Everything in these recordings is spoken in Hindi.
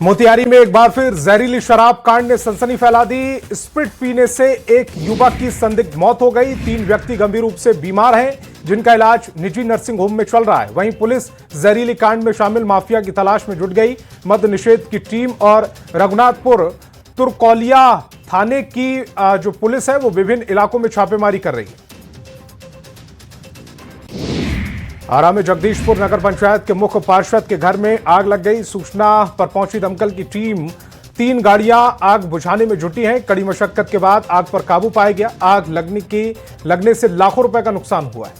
मोतिहारी में एक बार फिर जहरीली शराब कांड ने सनसनी फैला दी। स्प्रिट पीने से एक युवक की संदिग्ध मौत हो गई। 3 व्यक्ति गंभीर रूप से बीमार हैं, जिनका इलाज निजी नर्सिंग होम में चल रहा है। वहीं पुलिस जहरीली कांड में शामिल माफिया की तलाश में जुट गई। मद्य निषेध की टीम और रघुनाथपुर तुरकौलिया थाने की जो पुलिस है वो विभिन्न इलाकों में छापेमारी कर रही है। आरा में जगदीशपुर नगर पंचायत के मुख्य पार्षद के घर में आग लग गई। सूचना पर पहुंची दमकल की टीम 3 गाड़ियां आग बुझाने में जुटी हैं। कड़ी मशक्कत के बाद आग पर काबू पाया गया। आग लगने से लाखों रुपए का नुकसान हुआ है।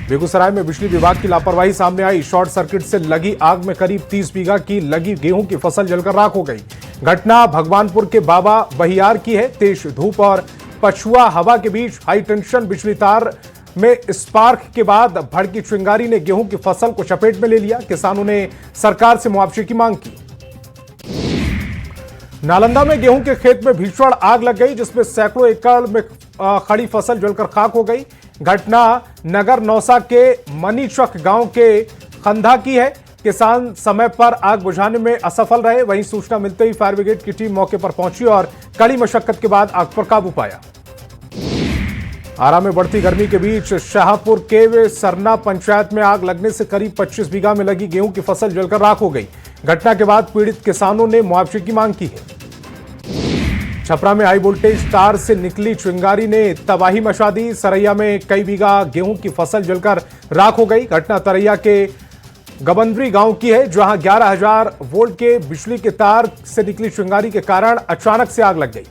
बेगूसराय में बिजली विभाग की लापरवाही सामने आई। शॉर्ट सर्किट से लगी आग में करीब 30 बीघा की लगी गेहूं की फसल जलकर राख हो गई। घटना भगवानपुर के बाबा बहियार की है। तेज धूप और पछुआ हवा के बीच हाई टेंशन बिजली तार में स्पार्क के बाद भड़की चिंगारी ने गेहूं की फसल को चपेट में ले लिया। किसानों ने सरकार से मुआवजे की मांग की। नालंदा में गेहूं के खेत में भीषण आग लग गई, जिसमें सैकड़ों एकड़ में खड़ी फसल जलकर खाक हो गई। घटना नगर नौसा के मनीचक गांव के खंधा की है। किसान समय पर आग बुझाने में असफल रहे। वहीं सूचना मिलते ही फायर ब्रिगेड की टीम मौके पर पहुंची और कड़ी मशक्कत के बाद आग पर काबू पाया। आरा में बढ़ती गर्मी के बीच शाहपुर के सरना पंचायत में आग लगने से करीब 25 बीघा में लगी गेहूं की फसल जलकर राख हो गई। घटना के बाद पीड़ित किसानों ने मुआवजे की मांग की है। छपरा में हाई वोल्टेज तार से निकली चिंगारी ने तबाही मचा दी। सरैया में कई बीघा गेहूं की फसल जलकर राख हो गई। घटना तरैया के गबंदरी गांव की है, जहां 11,000 वोल्ट के बिजली के तार से निकली चिंगारी के कारण अचानक से आग लग गई।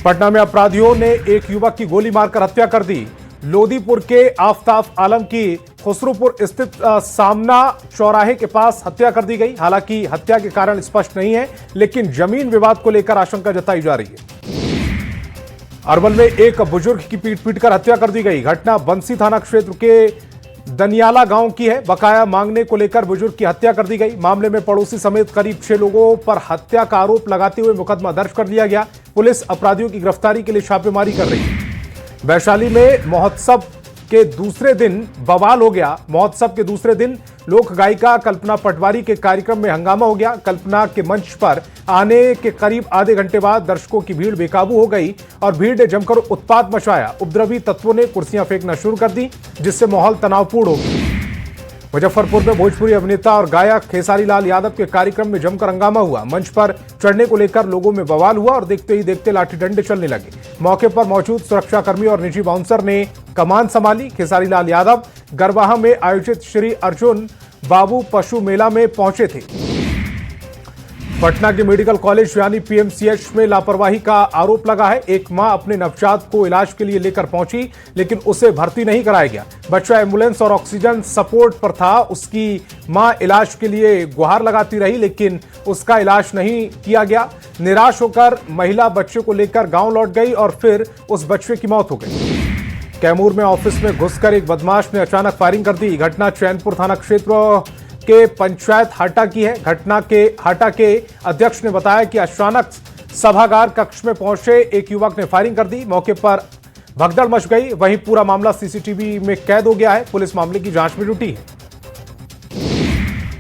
पटना में अपराधियों ने एक युवक की गोली मारकर हत्या कर दी। लोदीपुर के आफताब आलम की खुसरूपुर स्थित सामना चौराहे के पास हत्या कर दी गई। हालांकि हत्या के कारण स्पष्ट नहीं है, लेकिन जमीन विवाद को लेकर आशंका जताई जा रही है। अरवल में एक बुजुर्ग की पीट-पीटकर हत्या कर दी गई। घटना बंसी थाना क्षेत्र के दनियाला गांव की है। बकाया मांगने को लेकर बुजुर्ग की हत्या कर दी गई। मामले में पड़ोसी समेत करीब 6 लोगों पर हत्या का आरोप लगाते हुए मुकदमा दर्ज कर लिया गया। पुलिस अपराधियों की गिरफ्तारी के लिए छापेमारी कर रही है। वैशाली में महोत्सव के दूसरे दिन बवाल हो गया। महोत्सव के दूसरे दिन लोक गायिका कल्पना पटवारी के कार्यक्रम में हंगामा हो गया। कल्पना के मंच पर आने के करीब आधे घंटे बाद दर्शकों की भीड़ बेकाबू हो गई और भीड़ ने जमकर उत्पात मचाया। उपद्रवी तत्वों ने कुर्सियां फेंकना शुरू कर दी, जिससे माहौल तनावपूर्ण हो गया। मुजफ्फरपुर में भोजपुरी अभिनेता और गायक खेसारी लाल यादव के कार्यक्रम में जमकर हंगामा हुआ। मंच पर चढ़ने को लेकर लोगों में बवाल हुआ और देखते ही देखते लाठी डंडे चलने लगे। मौके पर मौजूद सुरक्षाकर्मी और निजी बाउंसर ने कमान संभाली। खेसारी लाल यादव गरवाहा में आयोजित श्री अर्जुन बाबू पशु मेला में पहुंचे थे। पटना के मेडिकल कॉलेज यानी पीएमसीएच में लापरवाही का आरोप लगा है। एक मां अपने नवजात को इलाज के लिए लेकर पहुंची, लेकिन उसे भर्ती नहीं कराया गया। बच्चा एम्बुलेंस और ऑक्सीजन सपोर्ट पर था। उसकी मां इलाज के लिए गुहार लगाती रही, लेकिन उसका इलाज नहीं किया गया। निराश होकर महिला बच्चे को लेकर गांव लौट गई और फिर उस बच्चे की मौत हो गई। कैमूर में ऑफिस में घुसकर एक बदमाश ने अचानक फायरिंग कर दी। घटना चैनपुर थाना क्षेत्र के पंचायत हाटा की है। घटना के हाटा के अध्यक्ष ने बताया कि अचानक सभागार कक्ष में पहुंचे एक युवक ने फायरिंग कर दी। मौके पर भगदड़ मच गई। वहीं पूरा मामला सीसीटीवी में कैद हो गया है। पुलिस मामले की जांच में जुटी है।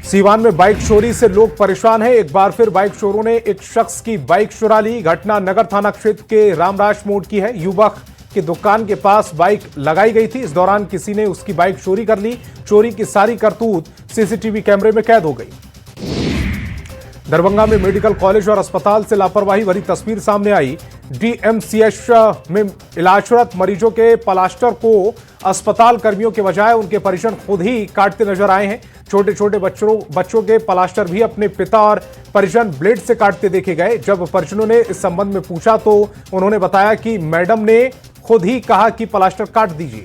सीवान में बाइक चोरी से लोग परेशान हैं। एक बार फिर बाइक चोरों ने एक शख्स की बाइक चुरा ली। घटना नगर थाना क्षेत्र के रामराज मोड़ की है। युवक की दुकान के पास बाइक लगाई गई थी। इस दौरान किसी ने उसकी बाइक चोरी कर ली। चोरी की सारी करतूत सीसीटीवी कैमरे में कैद हो गई। दरभंगा में मेडिकल कॉलेज और अस्पताल से लापरवाही भरी तस्वीर सामने आई। डीएमसीएच में इलाजरत मरीजों के प्लास्टर को अस्पताल कर्मियों के बजाय उनके परिजन खुद ही काटते नजर आए हैं। छोटे छोटे बच्चों के प्लास्टर भी अपने पिता और परिजन ब्लेड से काटते देखे गए। जब परिजनों ने इस संबंध में पूछा तो उन्होंने बताया कि मैडम ने खुद ही कहा कि प्लास्टर काट दीजिए।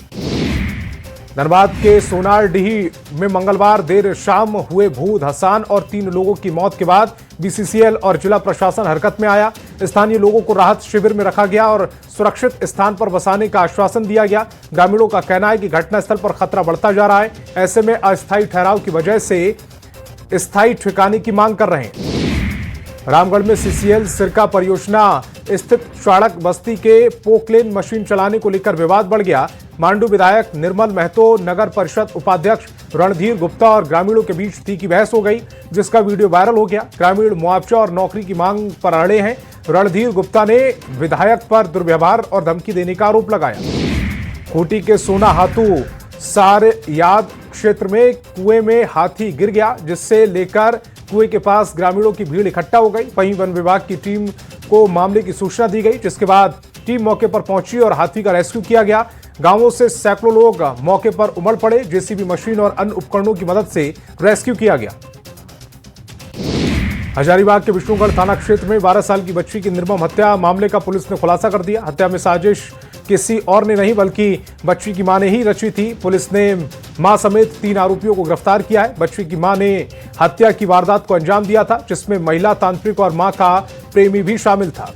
धनबाद के सोनारडीह में मंगलवार देर शाम हुए भू धसान और 3 लोगों की मौत के बाद बीसीसीएल और जिला प्रशासन हरकत में आया। स्थानीय लोगों को राहत शिविर में रखा गया और सुरक्षित स्थान पर बसाने का आश्वासन दिया गया। ग्रामीणों का कहना है कि घटनास्थल पर खतरा बढ़ता जा रहा है। ऐसे में अस्थायी ठहराव की वजह से स्थायी ठिकाने की मांग कर रहे हैं। रामगढ़ में सीसीएल सिरका परियोजना स्थित चाड़क बस्ती के पोकलेन मशीन चलाने को लेकर विवाद बढ़ गया। मांडू विधायक निर्मल महतो, नगर परिषद उपाध्यक्ष रणधीर गुप्ता और ग्रामीणों के बीच तीखी बहस हो गई, जिसका वीडियो वायरल हो गया। ग्रामीण मुआवजा और नौकरी की मांग पर अड़े हैं। रणधीर गुप्ता ने विधायक पर दुर्व्यवहार और धमकी देने का आरोप लगाया। खूंटी के सोना हाथू सारयाद क्षेत्र में कुएं में हाथी गिर गया, जिससे लेकर कुएं के पास ग्रामीणों की भीड़ इकट्ठा हो गई। वहीं वन विभाग की टीम को मामले की सूचना दी गई, जिसके बाद टीम मौके पर पहुंची और हाथी का रेस्क्यू किया गया। गांवों से सैकड़ों लोग मौके पर उमड़ पड़े। जेसीबी मशीन और अन्य उपकरणों की मदद से रेस्क्यू किया गया। हजारीबाग के विष्णुगढ़ थाना क्षेत्र में 12 साल की बच्ची की निर्मम हत्या मामले का पुलिस ने खुलासा कर दिया। हत्या में साजिश किसी और ने नहीं बल्कि बच्ची की मां ने ही रची थी। पुलिस ने मां समेत 3 आरोपियों को गिरफ्तार किया है। बच्ची की मां ने हत्या की वारदात को अंजाम दिया था, जिसमें महिला तांत्रिक और मां का प्रेमी भी शामिल था।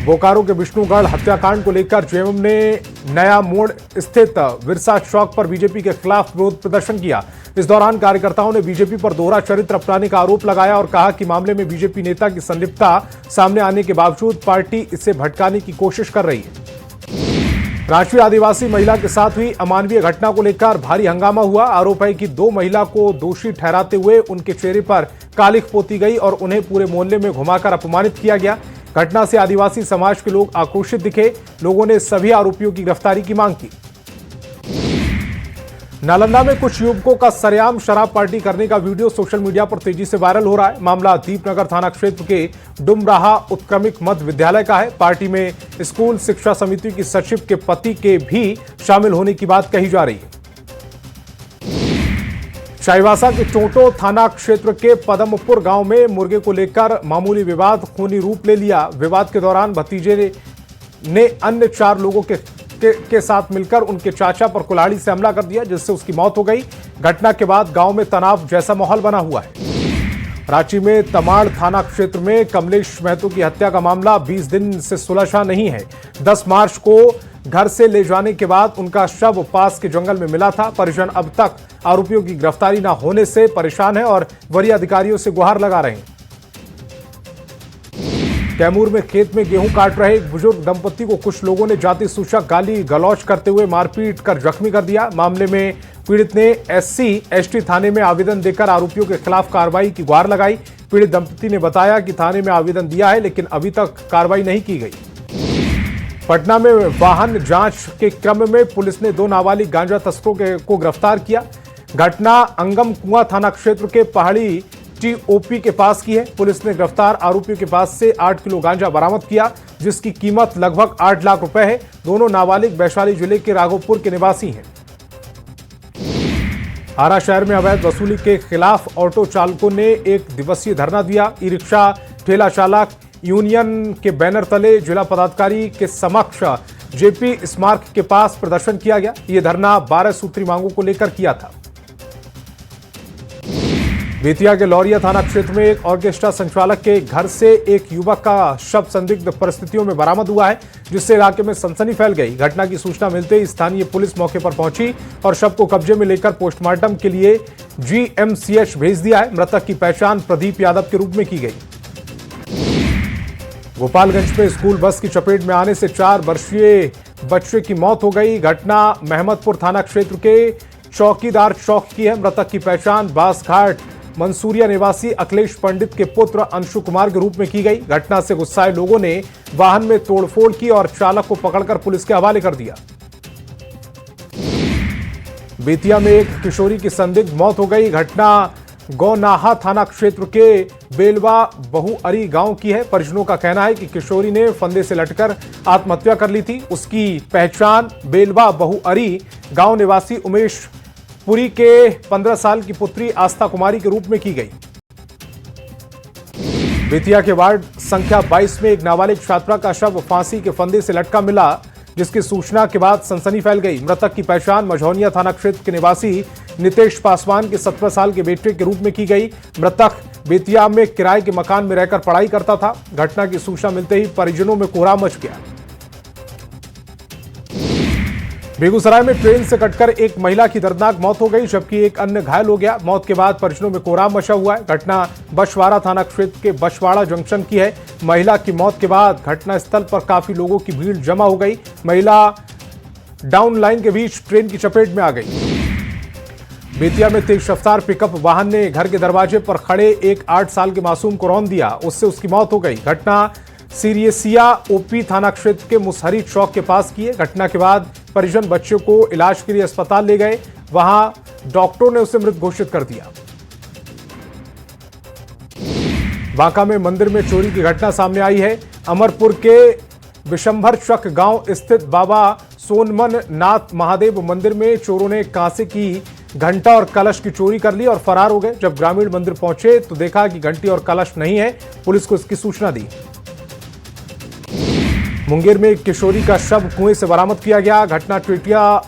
बोकारो के विष्णुगढ़ हत्याकांड को लेकर जेएमएम ने नया मोड़ स्थित विरसा चौक पर बीजेपी के खिलाफ विरोध प्रदर्शन किया। इस दौरान कार्यकर्ताओं ने बीजेपी पर दोहरा चरित्र अपनाने का आरोप लगाया और कहा कि मामले में बीजेपी नेता की संलिप्तता सामने आने के बावजूद पार्टी इसे भटकाने की कोशिश कर रही है। राष्ट्रीय आदिवासी महिला के साथ हुई अमानवीय घटना को लेकर भारी हंगामा हुआ। आरोप है कि 2 महिला को दोषी ठहराते हुए उनके चेहरे पर कालिख पोती गई और उन्हें पूरे मोहल्ले में घुमाकर अपमानित किया गया। घटना से आदिवासी समाज के लोग आक्रोशित दिखे। लोगों ने सभी आरोपियों की गिरफ्तारी की मांग की। नालंदा में कुछ युवकों का सरेआम शराब पार्टी करने का वीडियो सोशल मीडिया पर तेजी से वायरल हो रहा है। मामला दीपनगर थाना क्षेत्र के डुमराहा उत्क्रमिक मध्य विद्यालय का है। पार्टी में स्कूल शिक्षा समिति की सचिव के पति के भी शामिल होने की बात कही जा रही है। चाईबासा के चोटो थाना क्षेत्र के पदमपुर गांव में मुर्गे को लेकर मामूली विवाद खूनी रूप ले लिया। विवाद के दौरान भतीजे ने अन्य 4 लोगों के साथ मिलकर उनके चाचा पर कुल्हाड़ी से हमला कर दिया, जिससे उसकी मौत हो गई। घटना के बाद गांव में तनाव जैसा माहौल बना हुआ है। रांची में तमाड़ थाना क्षेत्र में कमलेश महतो की हत्या का मामला 20 दिन से सुलझा नहीं है। 10 मार्च को घर से ले जाने के बाद उनका शव पास के जंगल में मिला था। परिजन अब तक आरोपियों की गिरफ्तारी न होने से परेशान है और वरीय अधिकारियों से गुहार लगा रहे हैं। कैमूर में खेत में गेहूं काट रहे एक बुजुर्ग दंपति को कुछ लोगों ने जाति सूचक गाली गलौज करते हुए मारपीट कर जख्मी कर दिया। मामले में पीड़ित ने SC/ST थाने में आवेदन देकर आरोपियों के खिलाफ कार्रवाई की गुहार लगाई। पीड़ित दंपति ने बताया कि थाने में आवेदन दिया है, लेकिन अभी तक कार्रवाई नहीं की गई। पटना में वाहन जांच के क्रम में पुलिस ने 2 नाबालिग गांजा तस्करों को गिरफ्तार किया। घटना अंगम कुआं थाना क्षेत्र के पहाड़ी TOP के पास की है। पुलिस ने गिरफ्तार आरोपियों के पास से 8 किलो गांजा बरामद किया, जिसकी कीमत लगभग 8 लाख रुपए है। दोनों नाबालिग वैशाली जिले के राघोपुर के निवासी हैं। आरा शहर में अवैध वसूली के खिलाफ ऑटो चालकों ने 1 दिवसीय धरना दिया। ई रिक्शा ठेला चालक यूनियन के बैनर तले जिला पदाधिकारी के समक्ष JP स्मारक के पास प्रदर्शन किया गया। यह धरना 12 सूत्री मांगों को लेकर किया था। बेतिया के लौरिया थाना क्षेत्र में एक ऑर्केस्ट्रा संचालक के घर से एक युवक का शव संदिग्ध परिस्थितियों में बरामद हुआ है, जिससे इलाके में सनसनी फैल गई। घटना की सूचना मिलते ही स्थानीय पुलिस मौके पर पहुंची और शव को कब्जे में लेकर पोस्टमार्टम के लिए GMCH भेज दिया है। मृतक की पहचान प्रदीप यादव के रूप में की गई। गोपालगंज में स्कूल बस की चपेट में आने से 4 वर्षीय बच्चे की मौत हो गई। घटना महमदपुर थाना क्षेत्र के चौकीदार चौक की है। मृतक की पहचान बासघाट मंसूरिया निवासी अखिलेश पंडित के पुत्र अंशु कुमार के रूप में की गई। घटना से गुस्साए लोगों ने वाहन में तोड़फोड़ की और चालक को पकड़कर पुलिस के हवाले कर दिया। बेतिया में एक किशोरी की संदिग्ध मौत हो गई। घटना गौनाहा थाना क्षेत्र के बेलवा बहुअरी गांव की है। परिजनों का कहना है कि किशोरी ने फंदे से लटकर आत्महत्या कर ली थी। उसकी पहचान बेलवा बहुअरी गांव निवासी उमेश पुरी के 15 साल की पुत्री आस्था कुमारी के रूप में की गई। बेतिया के वार्ड संख्या 22 में एक नाबालिग छात्रा का शव फांसी के फंदे से लटका मिला, जिसकी सूचना के बाद सनसनी फैल गई। मृतक की पहचान मझौनिया थाना क्षेत्र के निवासी नितेश पासवान के 17 साल के बेटे के रूप में की गई। मृतक बेतिया में किराए के मकान में रहकर पढ़ाई करता था। घटना की सूचना मिलते ही परिजनों में कोहराम मच गया। बेगूसराय में ट्रेन से कटकर एक महिला की दर्दनाक मौत हो गई, जबकि एक अन्य घायल हो गया। मौत के बाद परिजनों में कोहराम मचा हुआ है। घटना बछवाड़ा थाना क्षेत्र के बछवाड़ा जंक्शन की है। महिला की मौत के बाद घटनास्थल पर काफी लोगों की भीड़ जमा हो गई। महिला डाउन लाइन के बीच ट्रेन की चपेट में आ गई। बेतिया में तेज रफ्तार पिकअप वाहन ने घर के दरवाजे पर खड़े एक 8 साल के मासूम को रौंद दिया, उससे उसकी मौत हो गई। घटना सीरियसिया ओपी थाना क्षेत्र के मुसहरी चौक के पास की है। घटना के बाद परिजन बच्चे को इलाज के लिए अस्पताल ले गए, वहां डॉक्टरों ने उसे मृत घोषित कर दिया। बांका में मंदिर में चोरी की घटना सामने आई है। अमरपुर के विशंभर चक गांव स्थित बाबा सोनमन नाथ महादेव मंदिर में चोरों ने कांसे की घंटा और कलश की चोरी कर ली और फरार हो गए। जब ग्रामीण मंदिर पहुंचे तो देखा कि घंटी और कलश नहीं है, पुलिस को इसकी सूचना दी। मुंगेर में एक किशोरी का शव कुएं से बरामद किया गया। घटना टिटिया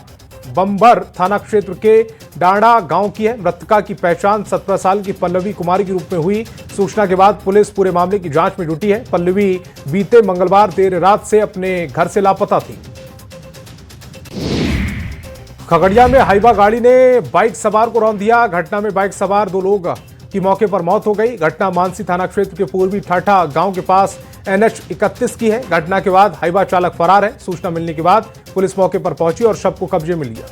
बम्बर थाना क्षेत्र के डांडा गांव की है। मृतका की पहचान 17 साल की पल्लवी कुमारी के रूप में हुई। सूचना के बाद पुलिस पूरे मामले की जांच में जुटी है। पल्लवी बीते मंगलवार देर रात से अपने घर से लापता थी। खगड़िया में हाइवा गाड़ी ने बाइक सवार को रौंद दिया। घटना में बाइक सवार 2 लोग की मौके पर मौत हो गई। घटना मानसी थाना क्षेत्र के पूर्वी ठाठा गांव के पास NH 31 की है। घटना के बाद हाइवा चालक फरार है। सूचना मिलने के बाद पुलिस मौके पर पहुंची और शव को कब्जे में लिया।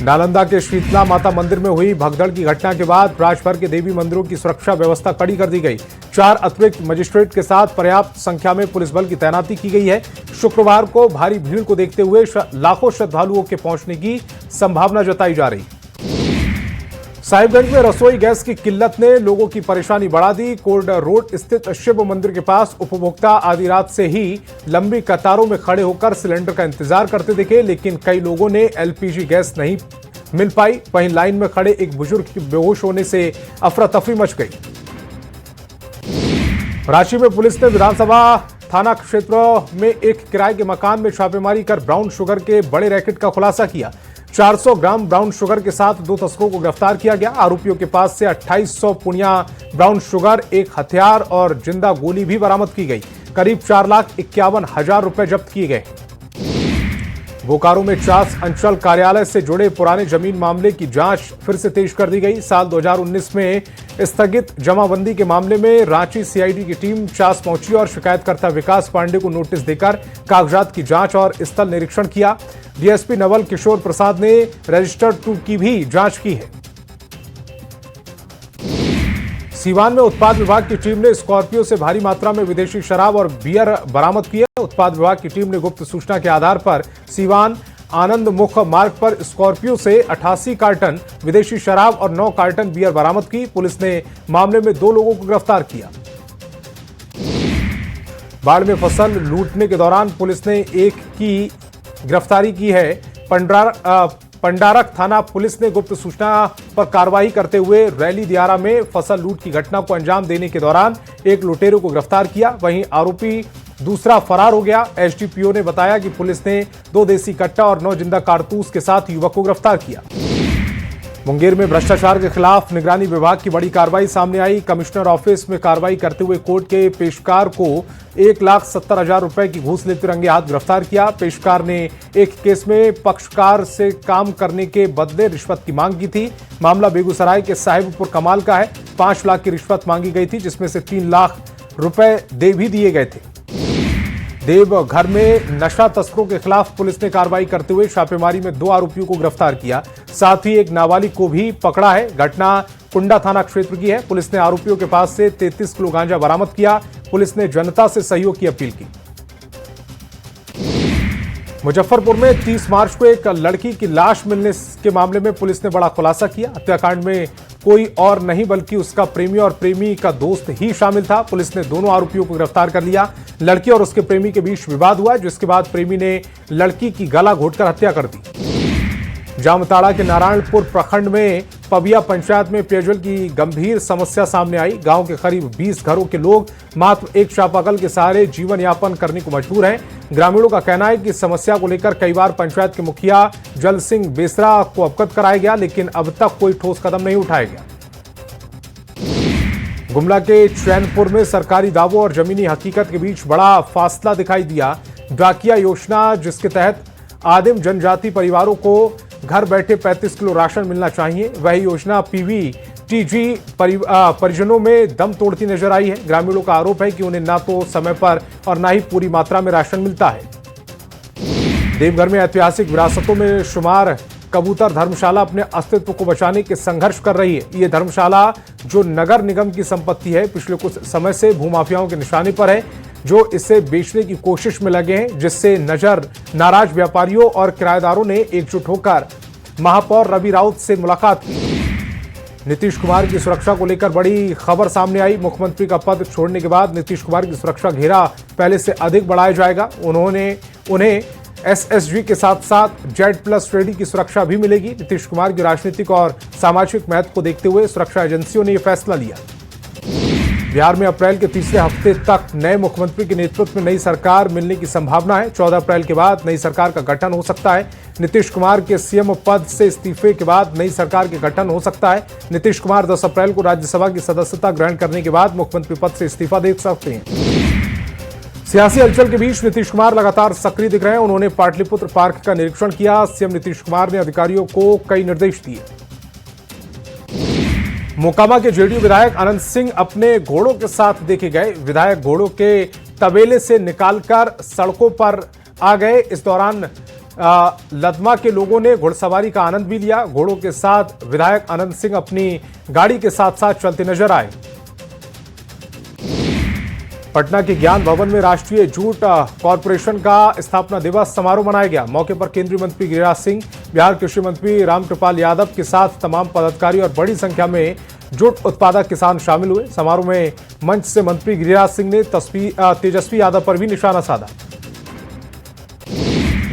नालंदा के शीतला माता मंदिर में हुई भगदड़ की घटना के बाद राज्यभर के देवी मंदिरों की सुरक्षा व्यवस्था कड़ी कर दी गई। 4 अतिरिक्त मजिस्ट्रेट के साथ पर्याप्त संख्या में पुलिस बल की तैनाती की गई है। शुक्रवार को भारी भीड़ को देखते हुए लाखों श्रद्धालुओं के पहुंचने की संभावना जताई जा रही। साहिबगंज में रसोई गैस की किल्लत ने लोगों की परेशानी बढ़ा दी। कोर्ट रोड स्थित शिव मंदिर के पास उपभोक्ता आधी रात से ही लंबी कतारों में खड़े होकर सिलेंडर का इंतजार करते दिखे, लेकिन कई लोगों ने LPG गैस नहीं मिल पाई। वहीं लाइन में खड़े एक बुजुर्ग की बेहोश होने से अफरा तफरी मच गई। रांची में पुलिस ने विधानसभा थाना क्षेत्र में एक किराए के मकान में छापेमारी कर ब्राउन शुगर के बड़े रैकेट का खुलासा किया। 400 ग्राम ब्राउन शुगर के साथ 2 तस्करों को गिरफ्तार किया गया। आरोपियों के पास से 2800 पुनिया ब्राउन शुगर, एक हथियार और जिंदा गोली भी बरामद की गई। करीब 4,51,000 रुपए जब्त किए गए। बोकारो में चास अंचल कार्यालय से जुड़े पुराने जमीन मामले की जांच फिर से तेज कर दी गई। साल 2019 में स्थगित जमाबंदी के मामले में रांची CID की टीम चास पहुंची और शिकायतकर्ता विकास पांडे को नोटिस देकर कागजात की जांच और स्थल निरीक्षण किया। DSP नवल किशोर प्रसाद ने रजिस्टर 2 की भी जांच की है। सीवान में उत्पाद विभाग की टीम ने स्कॉर्पियो से भारी मात्रा में विदेशी शराब और बियर बरामद की है। उत्पाद विभाग की टीम ने गुप्त सूचना के आधार पर सीवान आनंद मुख मार्ग पर स्कॉर्पियो से 88 कार्टन विदेशी शराब और 9 कार्टन बियर बरामद की। पुलिस ने मामले में 2 लोगों को गिरफ्तार किया। बाढ़ में फसल लूटने के दौरान पुलिस ने एक की गिरफ्तारी की है। पंडारक थाना पुलिस ने गुप्त सूचना पर कार्रवाई करते हुए रैली दियारा में फसल लूट की घटना को अंजाम देने के दौरान एक लुटेरों को गिरफ्तार किया। वहीं आरोपी दूसरा फरार हो गया। SDPO ने बताया कि पुलिस ने 2 देसी कट्टा और 9 जिंदा कारतूस के साथ युवक को गिरफ्तार किया। मुंगेर में भ्रष्टाचार के खिलाफ निगरानी विभाग की बड़ी कार्रवाई सामने आई। कमिश्नर ऑफिस में कार्रवाई करते हुए कोर्ट के पेशकार को 1,70,000 रुपए की घूस लेते रंगे हाथ गिरफ्तार किया। पेशकार ने एक केस में पक्षकार से काम करने के बदले रिश्वत की मांग की थी। मामला बेगूसराय के साहिबपुर कमाल का है। 5 लाख की रिश्वत मांगी गई थी, जिसमें से 3 लाख रुपए दे भी दिए गए थे। देवघर में नशा तस्करों के खिलाफ पुलिस ने कार्रवाई करते हुए छापेमारी में 2 आरोपियों को गिरफ्तार किया। साथ ही एक नाबालिग को भी पकड़ा है। घटना कुंडा थाना क्षेत्र की है। पुलिस ने आरोपियों के पास से 33 किलो गांजा बरामद किया। पुलिस ने जनता से सहयोग की अपील की। मुजफ्फरपुर में 30 मार्च को एक लड़की की लाश मिलने के मामले में पुलिस ने बड़ा खुलासा किया। हत्याकांड में कोई और नहीं बल्कि उसका प्रेमी और प्रेमी का दोस्त ही शामिल था। पुलिस ने दोनों आरोपियों को गिरफ्तार कर लिया। लड़की और उसके प्रेमी के बीच विवाद हुआ, जिसके बाद प्रेमी ने लड़की की गला घोंटकर हत्या कर दी। जामताड़ा के नारायणपुर प्रखंड में पबिया पंचायत में पेयजल की गंभीर समस्या सामने आई। गांव के करीब 20 घरों के लोग मात्र एक चापाकल के सहारे जीवन यापन करने को मजबूर हैं। ग्रामीणों का कहना है कि इस समस्या को लेकर कई बार पंचायत के मुखिया जल सिंह बेसरा को अवगत कराया गया, लेकिन अब तक कोई ठोस कदम नहीं उठाया गया। गुमला के चैनपुर में सरकारी दावों और जमीनी हकीकत के बीच बड़ा फासला दिखाई दिया। डाकिया योजना, जिसके तहत आदिम जनजाति परिवारों को घर बैठे 35 किलो राशन मिलना चाहिए, वही योजना PVTG परिजनों में दम तोड़ती नजर आई है। ग्रामीणों का आरोप है कि उन्हें ना तो समय पर और ना ही पूरी मात्रा में राशन मिलता है। देवघर में ऐतिहासिक विरासतों में शुमार कबूतर धर्मशाला अपने अस्तित्व को बचाने के संघर्ष कर रही है। ये धर्मशाला जो नगर निगम की संपत्ति है, पिछले कुछ समय से भूमाफियाओं के निशाने पर है, जो इसे बेचने की कोशिश में लगे हैं, जिससे नाराज व्यापारियों और किराएदारों ने एकजुट होकर महापौर रवि राउत से मुलाकात की। नीतीश कुमार की सुरक्षा को लेकर बड़ी खबर सामने आई। मुख्यमंत्री का पद छोड़ने के बाद नीतीश कुमार की सुरक्षा घेरा पहले से अधिक बढ़ाया जाएगा। उन्हें एसएसजी के साथ साथ Z+ श्रेणी की सुरक्षा भी मिलेगी। नीतीश कुमार की राजनीतिक और सामाजिक महत्व को देखते हुए सुरक्षा एजेंसियों ने यह फैसला लिया। बिहार में अप्रैल के तीसरे हफ्ते तक नए मुख्यमंत्री के नेतृत्व में नई सरकार मिलने की संभावना है। 14 अप्रैल के बाद नई सरकार का गठन हो सकता है। नीतीश कुमार के सीएम पद से इस्तीफे के बाद नई सरकार के गठन हो सकता है। नीतीश कुमार 10 अप्रैल को राज्यसभा की सदस्यता ग्रहण करने के बाद मुख्यमंत्री पद से इस्तीफा दे सकते हैं। सियासी हलचल के बीच नीतीश कुमार लगातार सक्रिय दिख रहे हैं। उन्होंने पाटलिपुत्र पार्क का निरीक्षण किया। सीएम नीतीश कुमार ने अधिकारियों को कई निर्देश दिए। मोकामा के जेडीयू विधायक अनंत सिंह अपने घोड़ों के साथ देखे गए। विधायक घोड़ों के तबेले से निकालकर सड़कों पर आ गए। इस दौरान लदमा के लोगों ने घुड़सवारी का आनंद भी लिया। घोड़ों के साथ विधायक अनंत सिंह अपनी गाड़ी के साथ साथ चलते नजर आए। पटना के ज्ञान भवन में राष्ट्रीय जूट कॉरपोरेशन का स्थापना दिवस समारोह मनाया गया। मौके पर केंद्रीय मंत्री गिरिराज सिंह, बिहार कृषि मंत्री रामकृपाल यादव के साथ तमाम पदाधिकारी और बड़ी संख्या में जूट उत्पादक किसान शामिल हुए। समारोह में मंच से मंत्री गिरिराज सिंह ने तेजस्वी यादव पर भी निशाना साधा।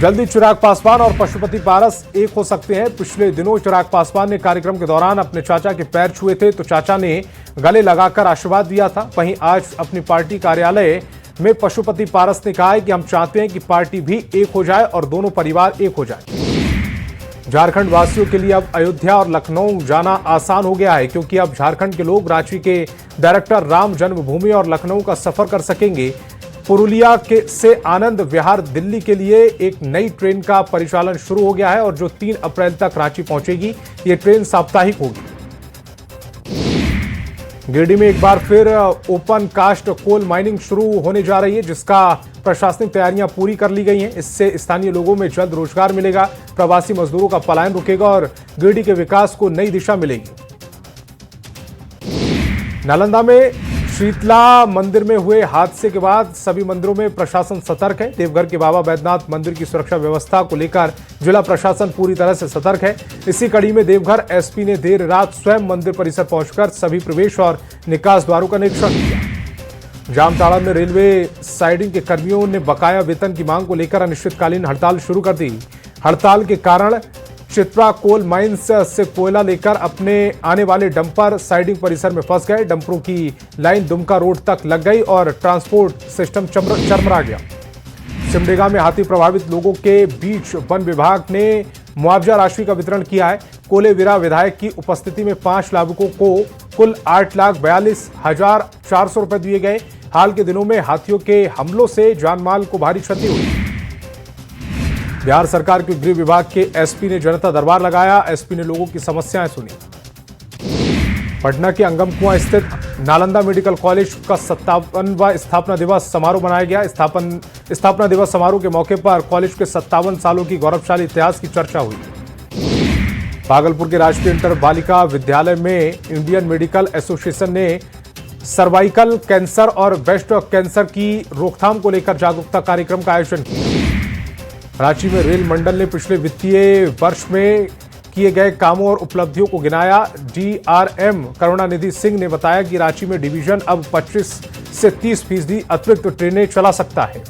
जल्दी चिराग पासवान और पशुपति पारस एक हो सकते हैं। पिछले दिनों चिराग पासवान ने कार्यक्रम के दौरान अपने चाचा के पैर छुए थे, तो चाचा ने गले लगाकर आशीर्वाद दिया था। वहीं आज अपनी पार्टी कार्यालय में पशुपति पारस ने कहा है कि हम चाहते हैं कि पार्टी भी एक हो जाए और दोनों परिवार एक हो जाए। झारखंड वासियों के लिए अब अयोध्या और लखनऊ जाना आसान हो गया है, क्योंकि अब झारखंड के लोग रांची के डायरेक्टर राम जन्मभूमि और लखनऊ का सफर कर सकेंगे। पुरुलिया से आनंद विहार दिल्ली के लिए एक नई ट्रेन का परिचालन शुरू हो गया है और जो 3 अप्रैल तक रांची पहुंचेगी। ये ट्रेन साप्ताहिक होगी। गिरिडीह में एक बार फिर ओपन कास्ट कोल माइनिंग शुरू होने जा रही है, जिसका प्रशासनिक तैयारियां पूरी कर ली गई हैं। इससे स्थानीय लोगों में जल्द रोजगार मिलेगा, प्रवासी मजदूरों का पलायन रुकेगा और गिरिडीह के विकास को नई दिशा मिलेगी। नालंदा में शीतला मंदिर में हुए हादसे के बाद सभी मंदिरों में प्रशासन सतर्क है। देवघर के बाबा बैद्यनाथ मंदिर की सुरक्षा व्यवस्था को लेकर जिला प्रशासन पूरी तरह से सतर्क है। इसी कड़ी में देवघर एसपी ने देर रात स्वयं मंदिर परिसर पहुंचकर सभी प्रवेश और निकास द्वारों का निरीक्षण किया। जामताड़ा में रेलवे साइडिंग के कर्मियों ने बकाया वेतन की मांग को लेकर अनिश्चितकालीन हड़ताल शुरू कर दी। हड़ताल के कारण चित्रा कोल माइंस से कोयला लेकर अपने आने वाले डंपर साइडिंग परिसर में फंस गए। डंपरों की लाइन दुमका रोड तक लग गई और ट्रांसपोर्ट सिस्टम चरमरा गया। सिमडेगा में हाथी प्रभावित लोगों के बीच वन विभाग ने मुआवजा राशि का वितरण किया है। कोलेविरा विधायक की उपस्थिति में 5 लाभुकों को कुल 8,42,400 रुपए दिए गए। हाल के दिनों में हाथियों के हमलों से जानमाल को भारी क्षति हुई। बिहार सरकार के गृह विभाग के एसपी ने जनता दरबार लगाया। एसपी ने लोगों की समस्याएं सुनी। पटना के अंगमकुआं स्थित नालंदा मेडिकल कॉलेज का 57वां स्थापना दिवस समारोह मनाया गया। स्थापना दिवस समारोह के मौके पर कॉलेज के 57 सालों की गौरवशाली इतिहास की चर्चा हुई। भागलपुर के राष्ट्रीय इंटर बालिका विद्यालय में इंडियन मेडिकल एसोसिएशन ने सर्वाइकल कैंसर और ब्रेस्ट कैंसर की रोकथाम को लेकर जागरूकता कार्यक्रम का आयोजन किया। रांची में रेल मंडल ने पिछले वित्तीय वर्ष में किए गए कामों और उपलब्धियों को गिनाया। डीआरएम करुणानिधि सिंह ने बताया कि रांची में डिवीजन अब 25 से 30% अतिरिक्त ट्रेनें चला सकता है।